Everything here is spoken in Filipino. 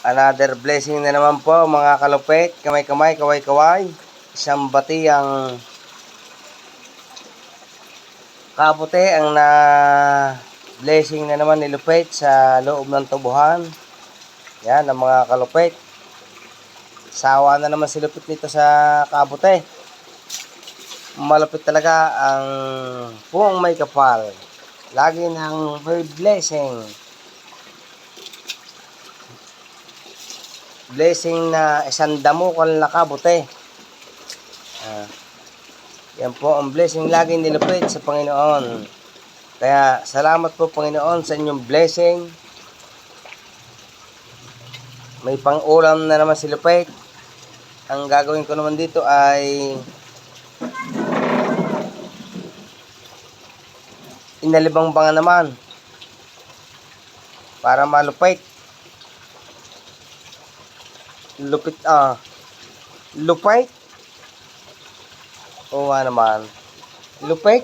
Another blessing na naman po mga kalupit. Kamay-kamay, kaway-kaway. Isang bati ang kabuti ang na blessing na naman ni Lupit sa loob ng tubuhan. Yan ang mga kalupit. Sawa na naman si Lupit nito sa kabuti. Malupit talaga ang puong may kapal. Lagi ng may blessing. Blessing na isang damukal na kabuti. Yan po ang blessing lagi nilupit sa Panginoon. Kaya salamat po Panginoon sa inyong blessing. May pang-ulam na naman si Lupit. Ang gagawin ko naman dito ay inalibang-bangan naman para malupit. Lupit Lupit. Oo nga naman. Lupit.